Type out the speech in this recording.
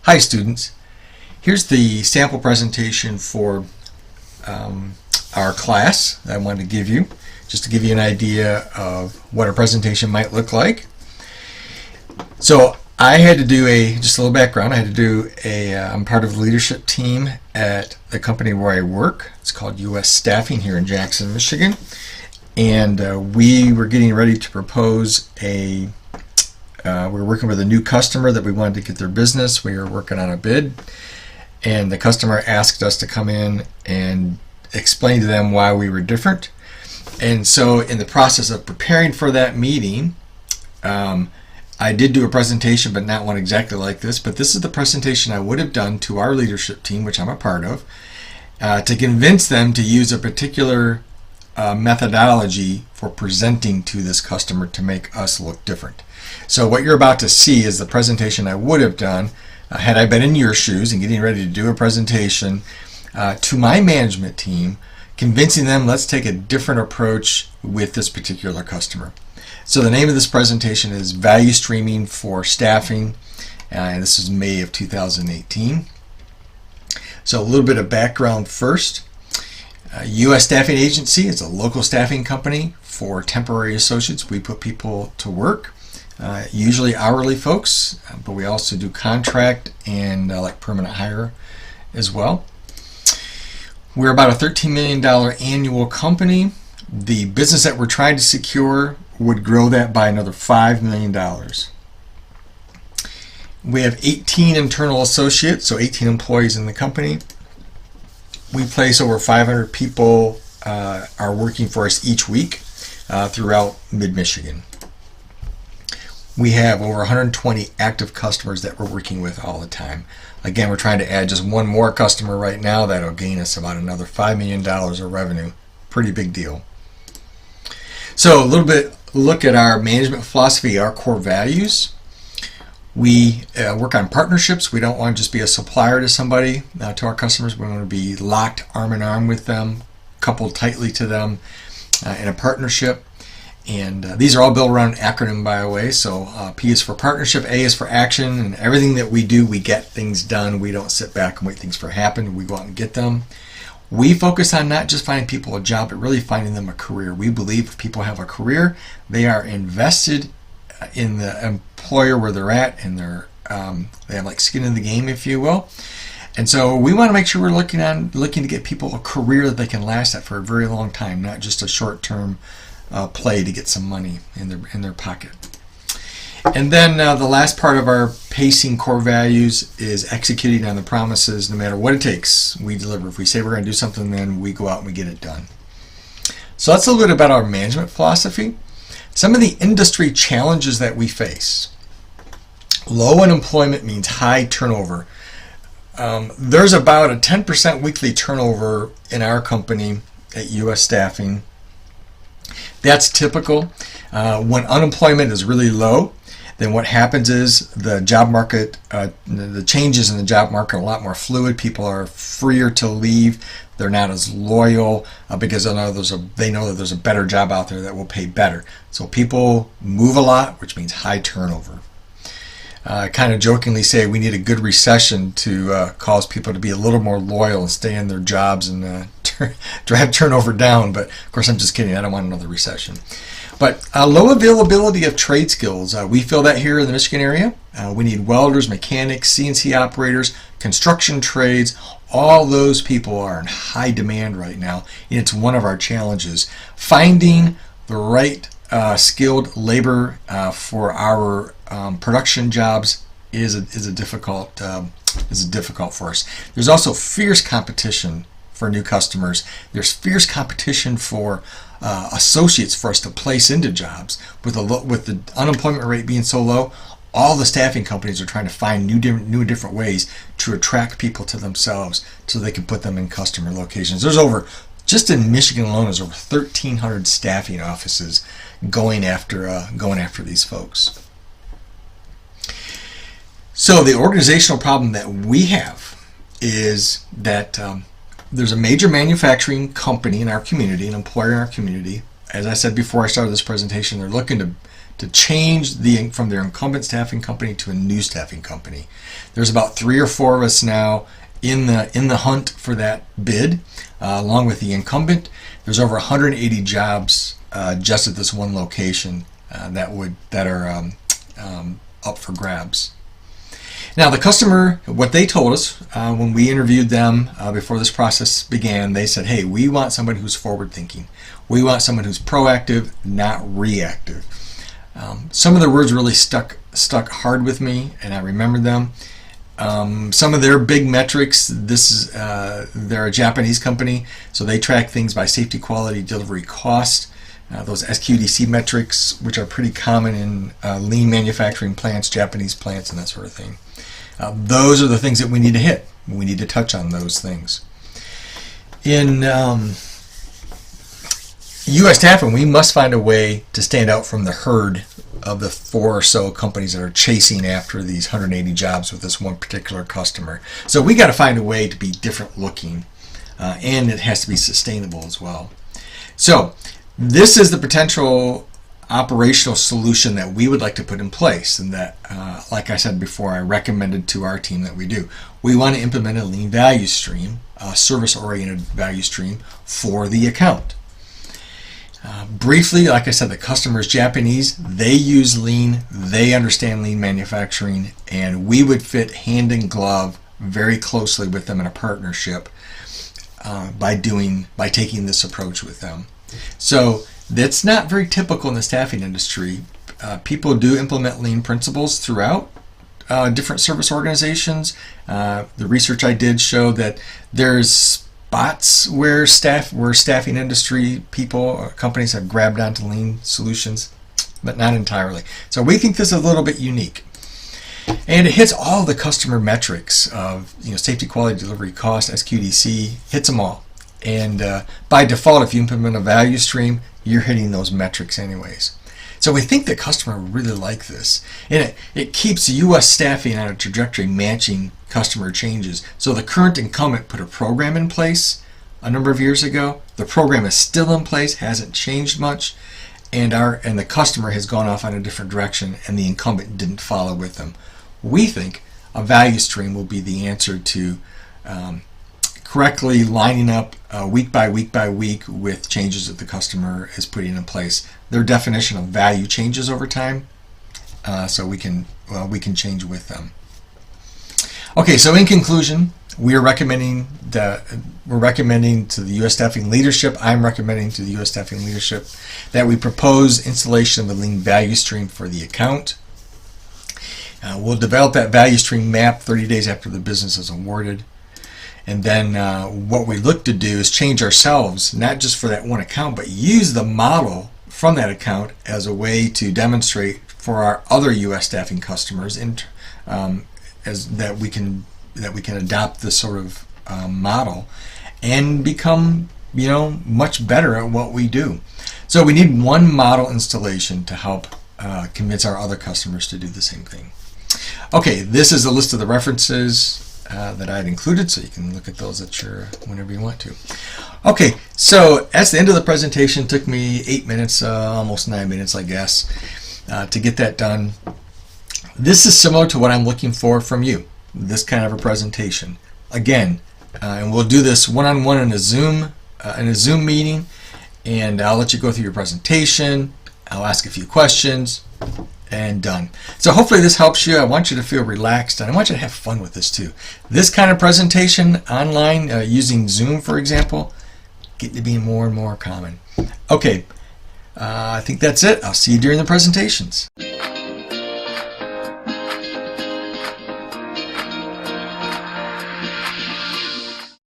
Hi students, here's the sample presentation for our class that I wanted to give you, just to give you an idea of what a presentation might look like. So I had to do just a little background. I had to do I'm part of the leadership team at the company where I work. It's called US Staffing here in Jackson, Michigan. And we were getting ready to propose we were working with a new customer that we wanted to get their business. We were working on a bid, and the customer asked us to come in and explain to them why we were different. And so in the process of preparing for that meeting, I did do a presentation, but not one exactly like this. But this is the presentation I would have done to our leadership team, which I'm a part of, to convince them to use a particular methodology for presenting to this customer to make us look different. So what you're about to see is the presentation I would have done had I been in your shoes and getting ready to do a presentation to my management team, convincing them let's take a different approach with this particular customer. So the name of this presentation is Value Streaming for Staffing, and this is May of 2018. So a little bit of background first. US Staffing Agency is a local staffing company for temporary associates. We put people to work, usually hourly folks, but we also do contract and like permanent hire as well. We're about a $13 million annual company. The business that we're trying to secure would grow that by another $5 million. We have 18 internal associates, so 18 employees in the company. We place over 500 people are working for us each week throughout mid-Michigan. We have over 120 active customers that we're working with all the time. Again, we're trying to add just one more customer right now that'll gain us about another $5 million of revenue. Pretty big deal. So a little bit look at our management philosophy, our core values. We work on partnerships. We don't want to just be a supplier to somebody, to our customers. We want to be locked arm in arm with them, coupled tightly to them in a partnership. And these are all built around an acronym, by the way. So P is for partnership, A is for action, and everything that we do, we get things done. We don't sit back and wait things for happen. We go out and get them. We focus on not just finding people a job, but really finding them a career. We believe if people have a career, they are invested in the employer where they're at, and they have like skin in the game, if you will. And so we want to make sure we're looking to get people a career that they can last at for a very long time, not just a short-term play to get some money in their pocket. And then the last part of our pacing core values is executing on the promises. No matter what it takes, we deliver. If we say we're going to do something, then we go out and we get it done. So that's a little bit about our management philosophy. Some of the industry challenges that we face. Low unemployment means high turnover. There's about a 10% weekly turnover in our company at US Staffing. That's typical. When unemployment is really low, then what happens is the job market, the changes in the job market are a lot more fluid. People are freer to leave. They're not as loyal because they know that there's a better job out there that will pay better. So people move a lot, which means high turnover. I kind of jokingly say we need a good recession to cause people to be a little more loyal and stay in their jobs and drive turnover down. But of course, I'm just kidding. I don't want another recession. But low availability of trade skills. We feel that here in the Michigan area. We need welders, mechanics, CNC operators, construction trades. All those people are in high demand right now, and it's one of our challenges. Finding the right skilled labor for our production jobs is difficult for us. There's also fierce competition for new customers. There's fierce competition for associates for us to place into jobs. With the unemployment rate being so low, all the staffing companies are trying to find new and different ways to attract people to themselves so they can put them in customer locations. Just in Michigan alone, there's over 1,300 staffing offices going after these folks. So the organizational problem that we have is that there's a major manufacturing company in our community, an employer in our community, as I said before I started this presentation, they're looking to change from their incumbent staffing company to a new staffing company. There's about 3 or 4 of us now in the hunt for that bid, along with the incumbent. There's over 180 jobs just at this one location that are up for grabs. Now, the customer, what they told us when we interviewed them before this process began, they said, hey, we want somebody who's forward-thinking. We want someone who's proactive, not reactive. Some of their words really stuck hard with me, and I remembered them. Some of their big metrics, they're a Japanese company, so they track things by safety, quality, delivery, cost. Those SQDC metrics, which are pretty common in lean manufacturing plants, Japanese plants, and that sort of thing. Those are the things that we need to hit. We need to touch on those things. In U.S. staffing, we must find a way to stand out from the herd of the 4 or so companies that are chasing after these 180 jobs with this one particular customer. So we got to find a way to be different looking, and it has to be sustainable as well. So this is the potential operational solution that we would like to put in place, and that, like I said before, I recommended to our team that we do. We want to implement a lean value stream, a service-oriented value stream for the account. Briefly, like I said, the customer is Japanese. They use lean. They understand lean manufacturing, and we would fit hand in glove very closely with them in a partnership by taking this approach with them. So that's not very typical in the staffing industry. People do implement lean principles throughout different service organizations. The research I did show that there's spots where staffing industry people or companies have grabbed onto lean solutions, but not entirely. So we think this is a little bit unique. And it hits all the customer metrics of safety, quality, delivery, cost, SQDC, hits them all. And by default, if you implement a value stream, you're hitting those metrics anyways. So we think the customer will really like this. And it keeps U.S. staffing on a trajectory matching customer changes. So the current incumbent put a program in place a number of years ago. The program is still in place, hasn't changed much, and the customer has gone off on a different direction, and the incumbent didn't follow with them. We think a value stream will be the answer to correctly lining up week by week by week with changes that the customer is putting in place. Their definition of value changes over time, so we can change with them. Okay, so in conclusion, we're recommending to the U.S. staffing leadership. I'm recommending to the U.S. staffing leadership that we propose installation of a lean value stream for the account. We'll develop that value stream map 30 days after the business is awarded. And then what we look to do is change ourselves, not just for that one account, but use the model from that account as a way to demonstrate for our other U.S. staffing customers that we can adopt this sort of model and become much better at what we do. So we need one model installation to help convince our other customers to do the same thing. Okay, this is a list of the references that I had included, so you can look at those whenever you want to. Okay, so that's the end of the presentation. It took me 8 minutes, almost 9 minutes, I guess, to get that done. This is similar to what I'm looking for from you, this kind of a presentation. Again, and we'll do this one-on-one in a Zoom meeting, and I'll let you go through your presentation. I'll ask a few questions, and done. So hopefully this helps you. I want you to feel relaxed, and I want you to have fun with this too. This kind of presentation online, using Zoom, for example, getting to be more and more common. Okay, I think that's it. I'll see you during the presentations.